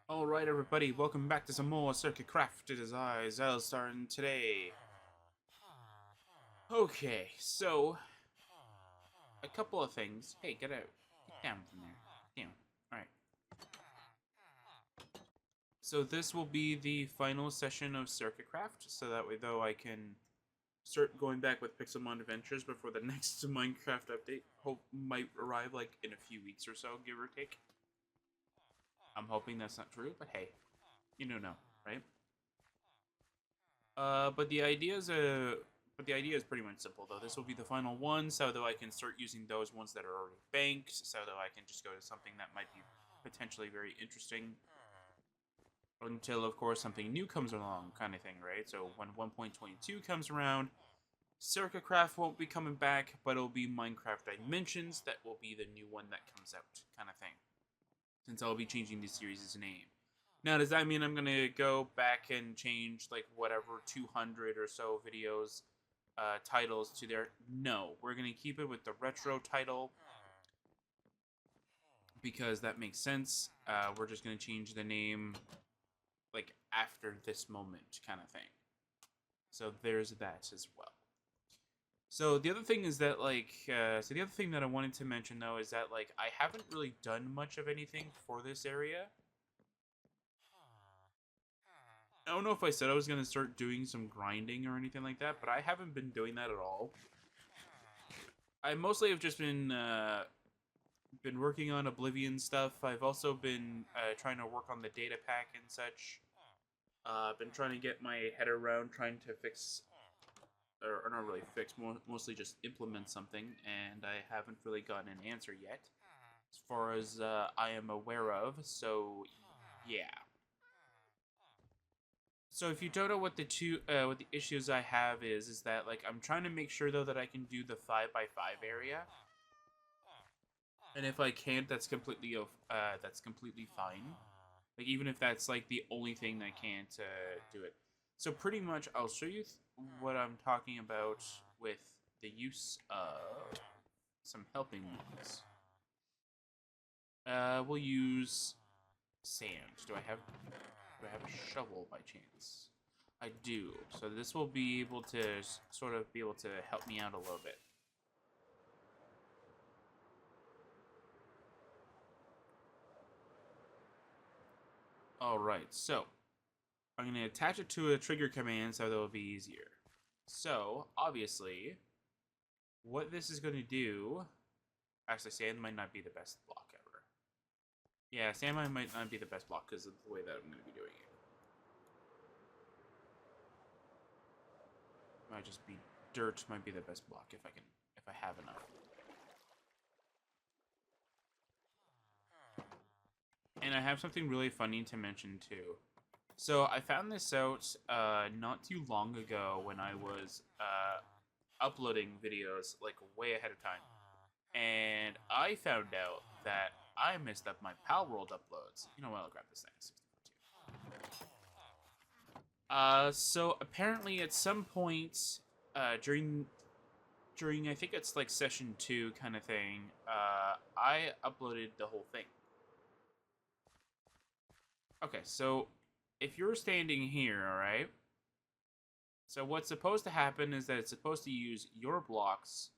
Alright everybody, welcome back to some more Sercacraft. It is I, Xilestar, and today... Okay, so... A couple of things. Hey, get out. Get down from there. Down. Alright. So this will be the final session of Sercacraft, so that way though I can start going back with Pixelmon Adventures before the next Minecraft update might arrive like in a few weeks or so, give or take. I'm hoping that's not true, but hey, you don't know, right? But the idea is pretty much simple though. This will be the final one, so that I can start using those ones that are already banked, so that I can just go to something that might be potentially very interesting. Until of course something new comes along, kind of thing, right? So when 1.22 comes around, Sercacraft won't be coming back, but it'll be Minecraft Dimensions that will be the new one that comes out, kind of thing. Since I'll be changing the series' name. Now, does that mean I'm going to go back and change, like, whatever 200 or so videos titles to their... No, we're going to keep it with the retro title because that makes sense. We're just going to change the name, like, after this moment kind of thing. So there's that as well. So the other thing is that, like, the other thing that I wanted to mention, though, is that, like, I haven't really done much of anything for this area. I don't know if I said I was going to start doing some grinding or anything like that, but I haven't been doing that at all. I mostly have just been working on Oblivion stuff. I've also been trying to work on the data pack and such. I've been trying to get my head around trying to fix, or not really fix, mostly just implement something, and I haven't really gotten an answer yet, as far as I am aware of. So, yeah. So if you don't know what what the issues I have is that like I'm trying to make sure though that I can do the 5x5 area, and if I can't, that's completely fine. Like even if that's like the only thing that can't do it. So pretty much, I'll show you what I'm talking about with the use of some helping ones. We'll use sand. Do I have a shovel by chance? I do. So this will be able to sort of be able to help me out a little bit. Alright, so I'm going to attach it to a trigger command so that it'll be easier. So, obviously, what this is going to do... Actually, sand might not be the best block ever. Yeah, sand might not be the best block because of the way that I'm going to be doing it. Might just be dirt might be the best block if I have enough. And I have something really funny to mention too. So I found this out not too long ago when I was uploading videos like way ahead of time, and I found out that I messed up my Pal World uploads. You know what? I'll grab this thing. So apparently at some point during I think it's like session 2 kind of thing, I uploaded the whole thing. Okay, so if you're standing here, all right. So what's supposed to happen is that it's supposed to use your blocks.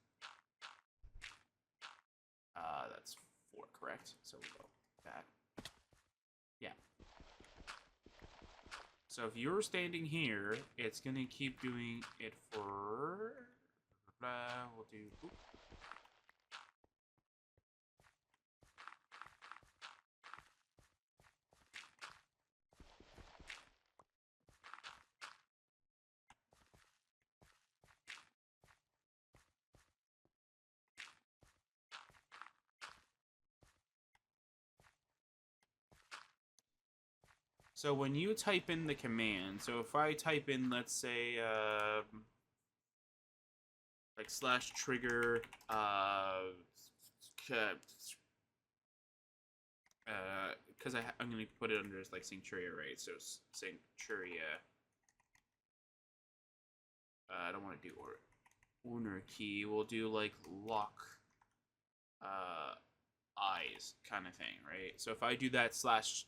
That's 4, correct? So we'll go that. Yeah. So if you're standing here, it's gonna keep doing it for. We'll do. Oops. So when you type in the command, so if I type in, let's say, like /trigger, because I'm going to put it under like Sanctuaria, right? So Sanctuaria. I don't want to do owner key. We'll do like lock. eyes kind of thing, right? So if I do that slash,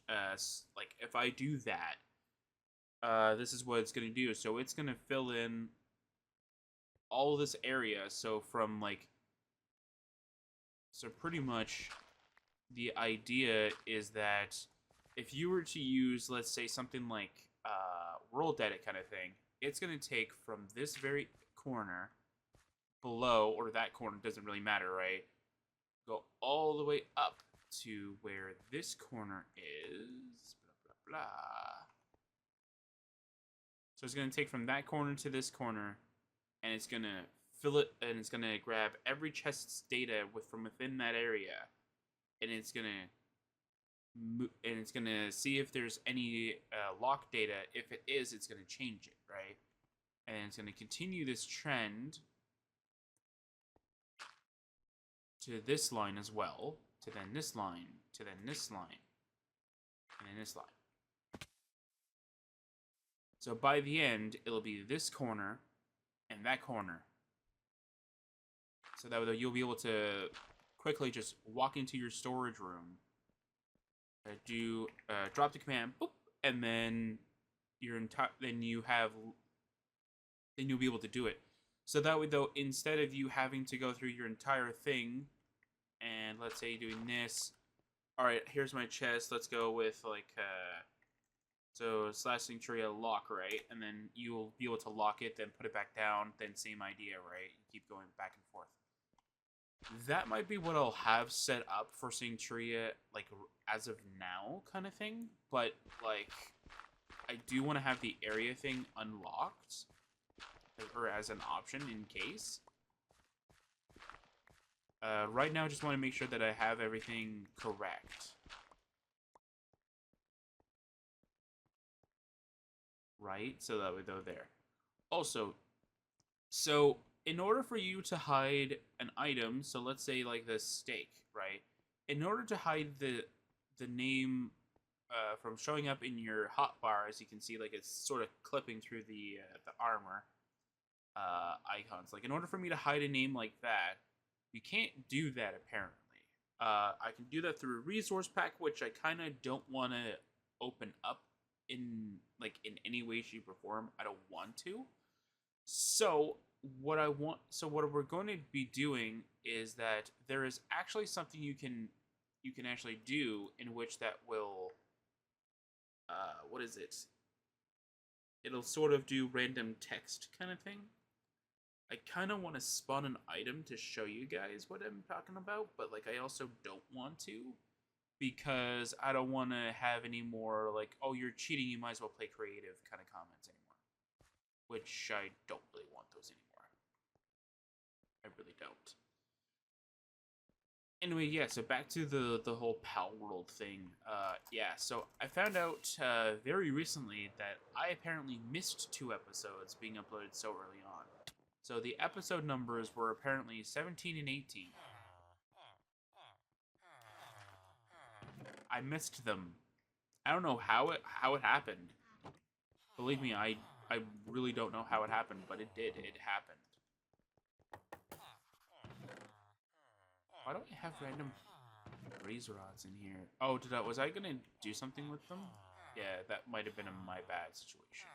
like if I do that, this is what it's gonna do. So it's gonna fill in all this area. So from like, so pretty much the idea is that if you were to use, let's say, something like world edit kind of thing, it's gonna take from this very corner below, or that corner, doesn't really matter, right? Go all the way up to where this corner is. Blah, blah, blah. So it's going to take from that corner to this corner, and it's going to fill it, and it's going to grab every chest's data from within that area, and it's going to see if there's any lock data. If it is, it's going to change it, right? And it's going to continue this trend to this line as well, to then this line, to then this line, and then this line. So by the end, it'll be this corner and that corner. So that way you'll be able to quickly just walk into your storage room, drop the command, boop, and then then you'll be able to do it. So that way, though, instead of you having to go through your entire thing, and let's say doing this, all right, here's my chest. Let's go with like so slashing tree a lock, right? And then you'll be able to lock it, then put it back down, then same idea, right? You keep going back and forth. That might be what I'll have set up for Sancturia, like, as of now, kind of thing. But, like, I do want to have the area thing unlocked, or as an option in case. Right now, I just want to make sure that I have everything correct. Right? So that way, though, there. Also, so in order for you to hide an item, so let's say like the steak, right? In order to hide the name from showing up in your hotbar, as you can see, like it's sort of clipping through the armor icons. Like in order for me to hide a name like that, you can't do that apparently. I can do that through a resource pack, which I kind of don't want to open up in any way, shape, or form. I don't want to. So what we're going to be doing is that there is actually something you can actually do in which that will what is it? It'll sort of do random text kind of thing. I kind of want to spawn an item to show you guys what I'm talking about, but like I also don't want to, because I don't want to have any more like, oh, you're cheating, you might as well play creative kind of comments anymore. Which I don't really want those anymore. I really don't. Anyway, yeah, so back to the whole Pal World thing. Yeah, so I found out very recently that I apparently missed 2 episodes being uploaded so early on. So the episode numbers were apparently 17 and 18. I missed them. I don't know how it happened. Believe me, I really don't know how it happened, but it did. It happened. Why do I have random razor rods in here? Oh, was I gonna do something with them? Yeah, that might have been a my bad situation.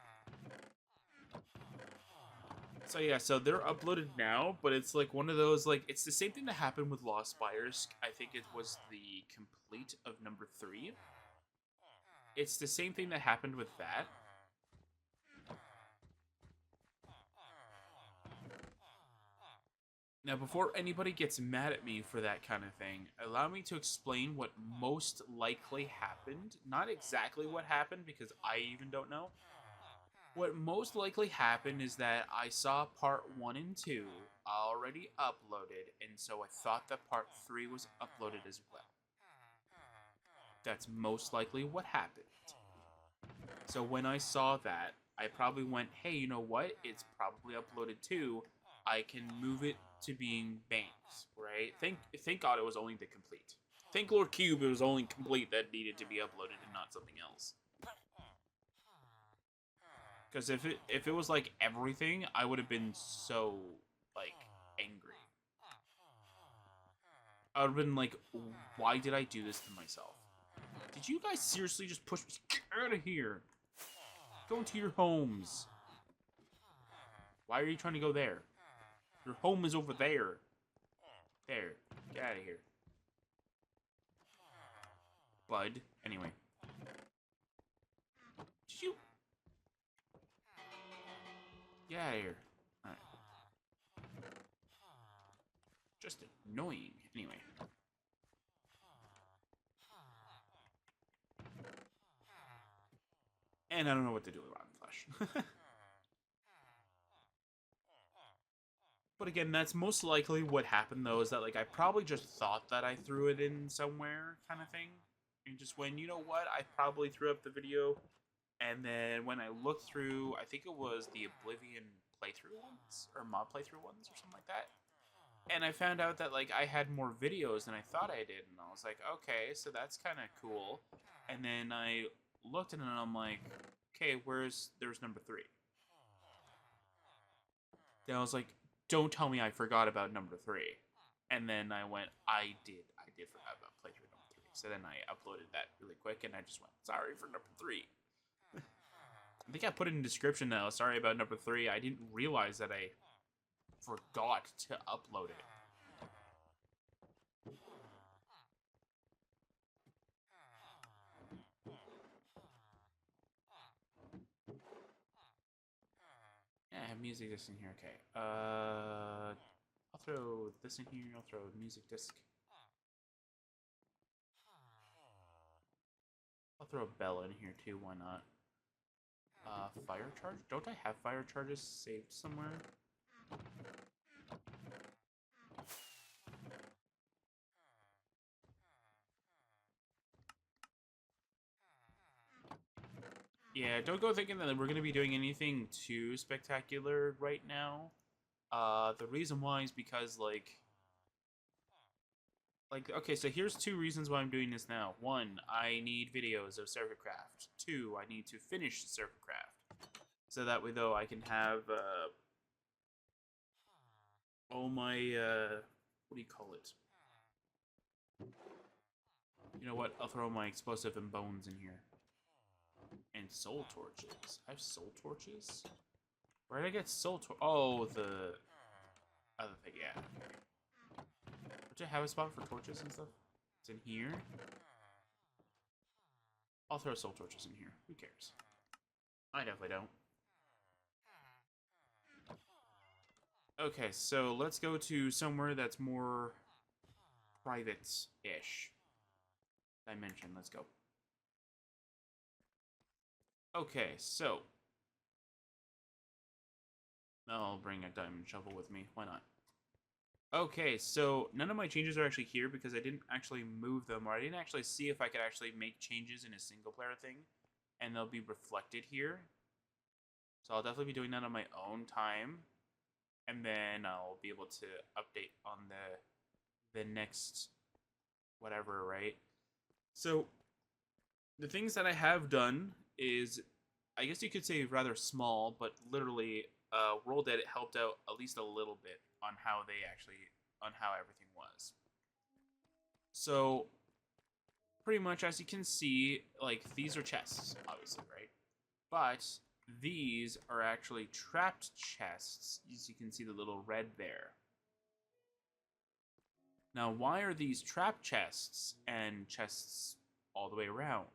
So yeah, so they're uploaded now, but it's like one of those, like, it's the same thing that happened with Lost Spires. I think it was the complete of number 3. It's the same thing that happened with that. Now, before anybody gets mad at me for that kind of thing, allow me to explain what most likely happened. Not exactly what happened, because I even don't know. What most likely happened is that I saw part 1 and 2 already uploaded, and so I thought that part 3 was uploaded as well. That's most likely what happened. So when I saw that, I probably went, hey, you know what? It's probably uploaded too. I can move it to being banked, right? Thank God it was only the complete. Thank Lord Cube it was only complete that needed to be uploaded and not something else. Because if it was like everything, I would have been so like angry. I would have been like, why did I do this to myself? Did you guys seriously just push me? Get out of here. Go into your homes. Why are you trying to go there? Your home is over there. There. Get out of here. Bud. Anyway. Did you... Get out of here. Alright. Just annoying. Anyway. And I don't know what to do with rotten flesh. But again, that's most likely what happened, though, is that, like, I probably just thought that I threw it in somewhere, kind of thing. And just when, you know what, I probably threw up the video. And then when I looked through, I think it was the Oblivion playthrough ones, or mod playthrough ones, or something like that. And I found out that, like, I had more videos than I thought I did. And I was like, okay, so that's kind of cool. And then I looked at it and I'm like, okay, there's number 3. Then I was like, don't tell me I forgot about number 3. And then I went, I did forget about playthrough number 3. So then I uploaded that really quick and I just went, sorry for number 3. I think I put it in the description now, sorry about number 3. I didn't realize that I forgot to upload it. Yeah, I have music disc in here. Okay. I'll throw this in here. I'll throw a music disc. I'll throw a bell in here too. Why not? Fire charge? Don't I have fire charges saved somewhere? Yeah, don't go thinking that we're going to be doing anything too spectacular right now. The reason why is because, okay, so here's 2 reasons why I'm doing this now. 1, I need videos of Sercacraft. 2, I need to finish Sercacraft. So that way, though, I can have, all my, what do you call it? You know what? I'll throw my explosive and bones in here. And soul torches. I have soul torches? Where did I get soul torches? Oh, the other thing, yeah. Don't I have a spot for torches and stuff? It's in here? I'll throw soul torches in here. Who cares? I definitely don't. Okay, so let's go to somewhere that's more private-ish. Dimension, let's go. Okay, so I'll bring a diamond shovel with me. Why not? Okay, so none of my changes are actually here because I didn't actually move them, or I didn't actually see if I could actually make changes in a single-player thing, and they'll be reflected here. So I'll definitely be doing that on my own time, and then I'll be able to update on the next whatever, right? So the things that I have done is, I guess you could say rather small, but literally World Edit helped out at least a little bit on how everything was. So pretty much, as you can see, like, these are chests, obviously, right? But these are actually trapped chests, as you can see the little red there. Now, why are these trap chests and chests all the way around?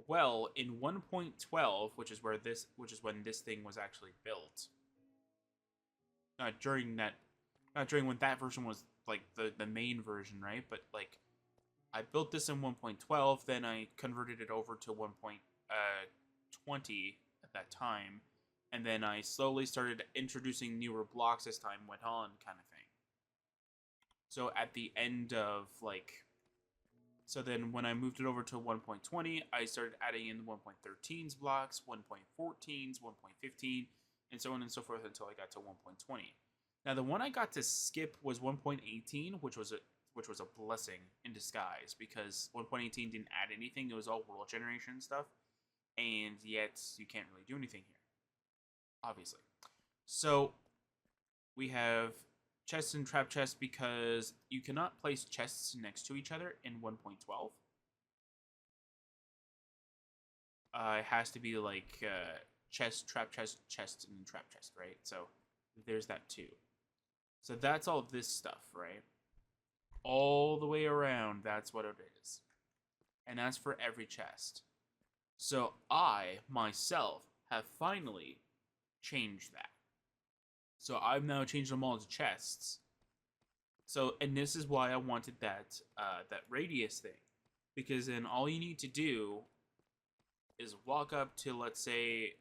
Well, in 1.12, which is when this thing was actually built. Not during when that version was like the main version, right? But like, I built this in 1.12, then I converted it over to 1.20 at that time, and then I slowly started introducing newer blocks as time went on, kind of thing. So at the end of so then when I moved it over to 1.20, I started adding in 1.13's blocks, 1.14's, 1.15, and so on and so forth until I got to 1.20. Now the one I got to skip was 1.18, which was a blessing in disguise because 1.18 didn't add anything. It was all world generation stuff, and yet you can't really do anything here, obviously. So we have chests and trap chests because you cannot place chests next to each other in 1.12. It has to be like chest, trap chest, chest, and trap chest, right? So there's that too. So that's all this stuff, right? All the way around, that's what it is. And that's for every chest. So I, myself, have finally changed that. So I've now changed them all to chests. So, and this is why I wanted that that radius thing, because then all you need to do is walk up to, let's say,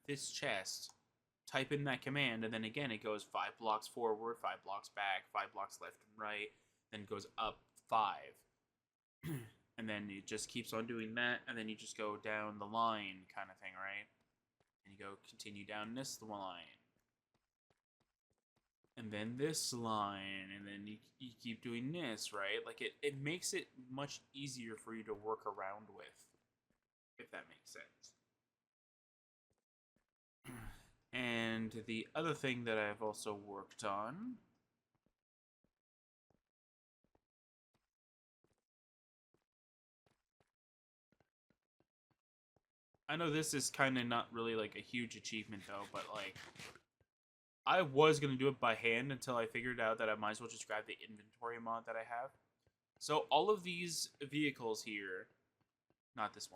this chest, type in that command, and then again it goes 5 blocks forward, 5 blocks back, 5 blocks left and right, then goes up 5. And then it just keeps on doing that, and then you just go down the line kind of thing, right? And you go continue down this line. And then this line, and then you keep doing this, right? Like, it makes it much easier for you to work around with, if that makes sense. And the other thing that I've also worked on I know this is kind of not really like a huge achievement though, but like I was going to do it by hand until I figured out that I might as well just grab the inventory mod that I have. So all of these vehicles here, not this one.